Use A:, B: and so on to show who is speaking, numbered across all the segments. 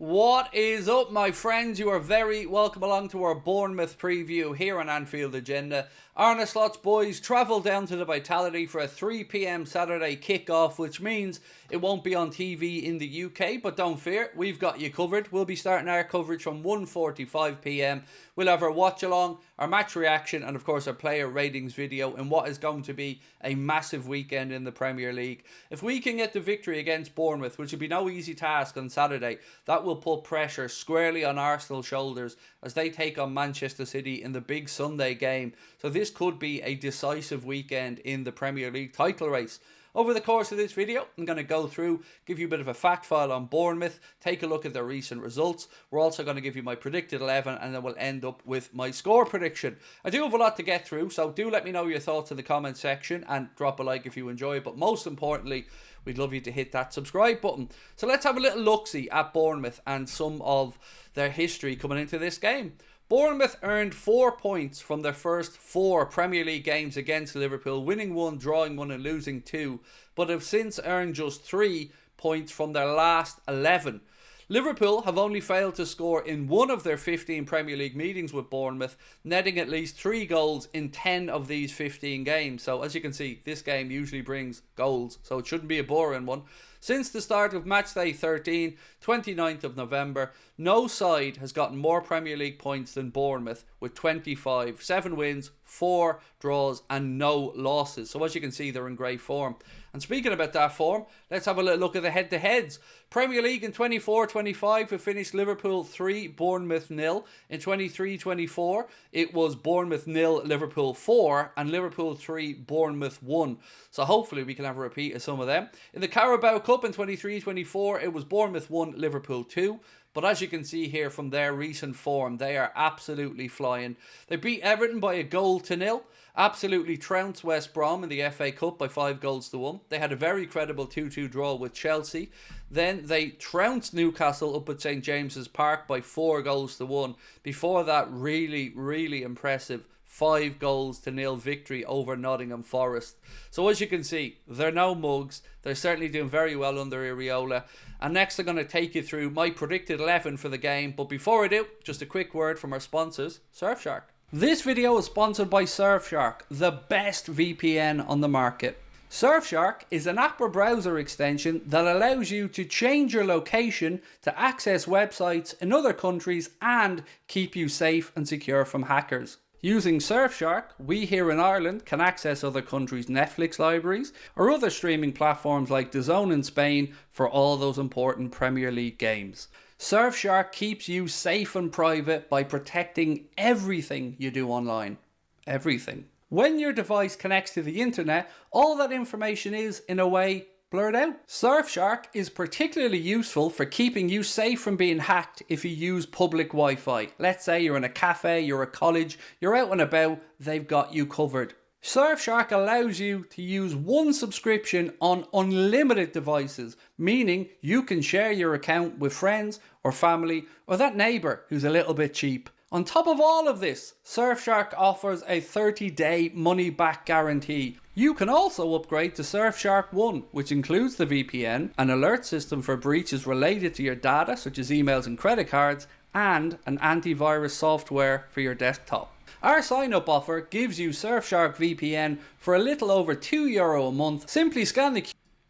A: What is up, my friends? You are very welcome along to our Bournemouth preview here on Anfield Agenda. Arne Slot's boys travel down to the Vitality for a 3 p.m. Saturday kickoff, which means it won't be on TV in the UK, but don't fear, we've got you covered. We'll be starting our coverage from 1:45 p.m. We'll have our watch along, our match reaction, and of course our player ratings video in what is going to be a massive weekend in the Premier League. If we can get the victory against Bournemouth, which will be no easy task on Saturday, that will put pressure squarely on Arsenal's shoulders as they take on Manchester City in the big Sunday game. So this could be a decisive weekend in the Premier League title race. Over the course of this video, I'm going to go through, give you a bit of a fact file on Bournemouth, take a look at their recent results. We're also going to give you my predicted 11, and then we'll end up with my score prediction. I do have a lot to get through, so do let me know your thoughts in the comment section and drop a like if you enjoy it. But most importantly, we'd love you to hit that subscribe button. So let's have a little look-see at Bournemouth and some of their history coming into this game. Bournemouth earned 4 points from their first 4 Premier League games against Liverpool, winning 1, drawing 1 and losing 2, but have since earned just 3 points from their last 11. Liverpool have only failed to score in 1 of their 15 Premier League meetings with Bournemouth, netting at least 3 goals in 10 of these 15 games. So as you can see, this game usually brings goals, so it shouldn't be a boring one. Since the start of matchday 13, 29th of November, no side has gotten more Premier League points than Bournemouth with 25, 7 wins, 4 draws and no losses. So as you can see, they're in great form. And speaking about that form, let's have a little look at the head-to-heads. Premier League in 24-25 have finished Liverpool 3, Bournemouth 0. In 23-24, it was Bournemouth 0, Liverpool 4, and Liverpool 3, Bournemouth 1. So hopefully we can have a repeat of some of them. In the Carabao Cup in 23-24, it was Bournemouth 1, Liverpool 2. But as you can see here from their recent form, they are absolutely flying. They beat Everton by a 1-0. Absolutely trounced West Brom in the FA Cup by 5-1. They had a very credible 2-2 draw with Chelsea. Then they trounced Newcastle up at St James's Park by 4-1. Before that, really impressive 5-0 victory over Nottingham Forest. So as you can see, they're no mugs. They're certainly doing very well under Iriola. And next I'm going to take you through my predicted 11 for the game. But before I do, just a quick word from our sponsors, Surfshark. This video is sponsored by Surfshark, the best VPN on the market. Surfshark is an app or browser extension that allows you to change your location to access websites in other countries and keep you safe and secure from hackers. Using Surfshark, we here in Ireland can access other countries' Netflix libraries or other streaming platforms like DAZN in Spain for all those important Premier League games. Surfshark keeps you safe and private by protecting everything you do online. Everything. When your device connects to the internet, all that information is, in a way, blurred out. Surfshark is particularly useful for keeping you safe from being hacked if you use public Wi-Fi. Let's say you're in a cafe, you're at college, you're out and about, they've got you covered. Surfshark allows you to use one subscription on unlimited devices, meaning you can share your account with friends or family or that neighbour who's a little bit cheap. On top of all of this, Surfshark offers a 30-day money-back guarantee. You can also upgrade to Surfshark One, which includes the VPN, an alert system for breaches related to your data, such as emails and credit cards, and an antivirus software for your desktop. Our sign-up offer gives you Surfshark VPN for a little over €2 a month. Simply scan the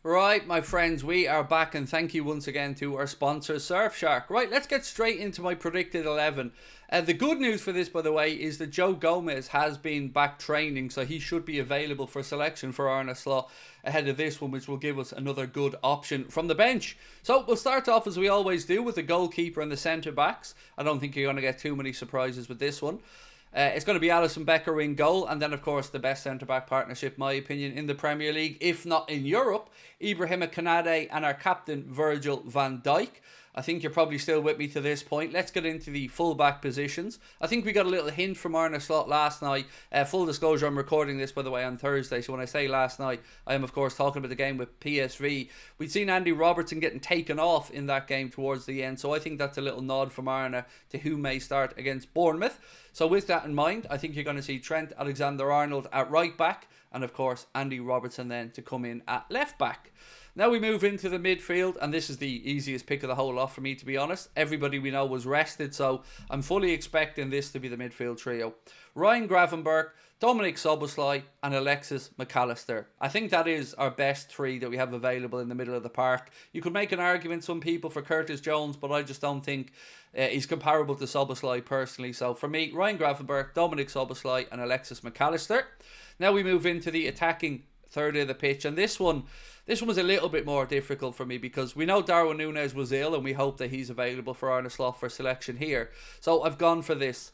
A: Right, my friends, we are back, and thank you once again to our sponsor, Surfshark. Right, let's get straight into my predicted 11. The good news for this, by the way, is that Joe Gomez has been back training, so he should be available for selection for Arne Slot ahead of this one, which will give us another good option from the bench. So we'll start off, as we always do, with the goalkeeper and the centre-backs. I don't think you're going to get too many surprises with this one. It's going to be Alisson Becker in goal, and then of course the best centre-back partnership, my opinion, in the Premier League, if not in Europe, Ibrahima Konate and our captain Virgil van Dijk. I think you're probably still with me to this point. Let's get into the full-back positions. I think we got a little hint from Arne Slot last night. Full disclosure, I'm recording this, by the way, on Thursday. So when I say last night, I am, of course, talking about the game with PSV. We'd seen Andy Robertson getting taken off in that game towards the end. So I think that's a little nod from Arne to who may start against Bournemouth. So with that in mind, I think you're going to see Trent Alexander-Arnold at right back. And, of course, Andy Robertson then to come in at left back. Now we move into the midfield, and this is the easiest pick of the whole lot for me, to be honest. Everybody we know was rested, so I'm fully expecting this to be the midfield trio. Ryan Gravenberch, Dominic Szoboszlai and Alexis McAllister. I think that is our best three that we have available in the middle of the park. You could make an argument, some people, for Curtis Jones, but I just don't think he's comparable to Szoboszlai personally. So for me, Ryan Gravenberch, Dominic Szoboszlai and Alexis McAllister. Now we move into the attacking third of the pitch, and this one was a little bit more difficult for me because we know Darwin Núñez was ill and we hope that he's available for Arne Slot for selection here. So I've gone for this.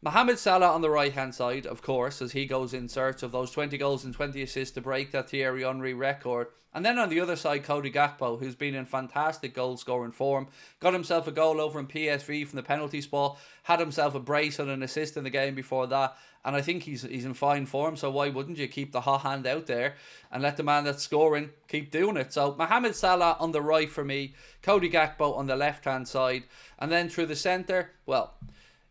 A: Mohamed Salah on the right hand side, of course, as he goes in search of those 20 goals and 20 assists to break that Thierry Henry record. And then on the other side, Cody Gakpo, who's been in fantastic goal scoring form, got himself a goal over in PSV from the penalty spot, had himself a brace and an assist in the game before that, and I think he's in fine form, so why wouldn't you keep the hot hand out there and let the man that's scoring keep doing it? So Mohamed Salah on the right for me, Cody Gakpo on the left hand side, and then through the centre, well,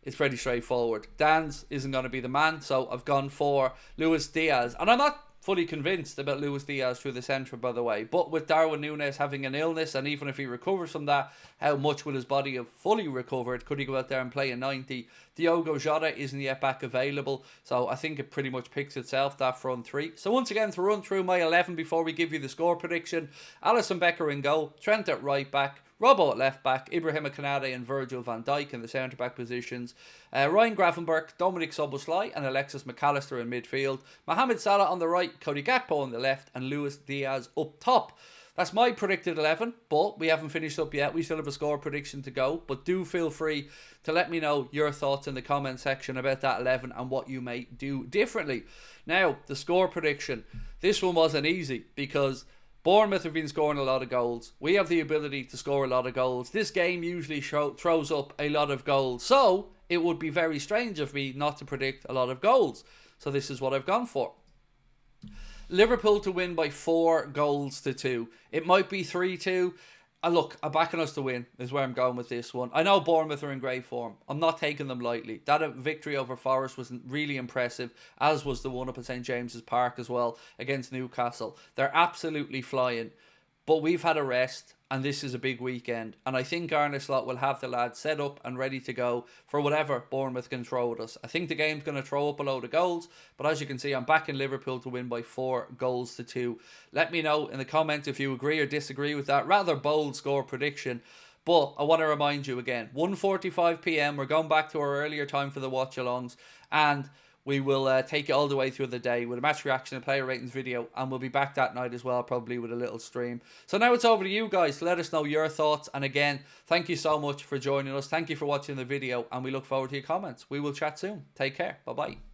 A: it's pretty straightforward. Dan's isn't going to be the man, so I've gone for Luis Diaz. And I'm not fully convinced about Luis Diaz through the centre, by the way. But with Darwin Núñez having an illness, and even if he recovers from that, how much will his body have fully recovered? Could he go out there and play a 90? Diogo Jota isn't yet back available, so I think it pretty much picks itself, that front three. So once again, to run through my 11 before we give you the score prediction: Alisson Becker in goal, Trent at right back, Robbo at left back, Ibrahima Konate and Virgil van Dijk in the centre back positions, Ryan Gravenberch, Dominic Szoboszlai and Alexis McAllister in midfield, Mohamed Salah on the right, Cody Gakpo on the left and Luis Diaz up top. That's my predicted 11, but we haven't finished up yet. We still have a score prediction to go, but do feel free to let me know your thoughts in the comment section about that 11 and what you may do differently. Now, the score prediction. This one wasn't easy because Bournemouth have been scoring a lot of goals. We have the ability to score a lot of goals. This game usually throws up a lot of goals, so it would be very strange of me not to predict a lot of goals. So this is what I've gone for. Liverpool to win by 4-2. It might be 3-2. Look, I'm backing us to win is where I'm going with this one. I know Bournemouth are in great form. I'm not taking them lightly. That victory over Forest was really impressive, as was the one up at St James's Park as well against Newcastle. They're absolutely flying. But we've had a rest, and this is a big weekend. And I think Arne Slot will have the lads set up and ready to go for whatever Bournemouth can throw at us. I think the game's going to throw up a load of goals, but as you can see, I'm backing Liverpool to win by 4-2. Let me know in the comments if you agree or disagree with that rather bold score prediction. But I want to remind you again, 1:45 p.m, we're going back to our earlier time for the watch-alongs, and we will take it all the way through the day with a match reaction and player ratings video, and we'll be back that night as well, probably with a little stream. So now it's over to you guys to let us know your thoughts, and again, thank you so much for joining us. Thank you for watching the video, and we look forward to your comments. We will chat soon. Take care. Bye-bye.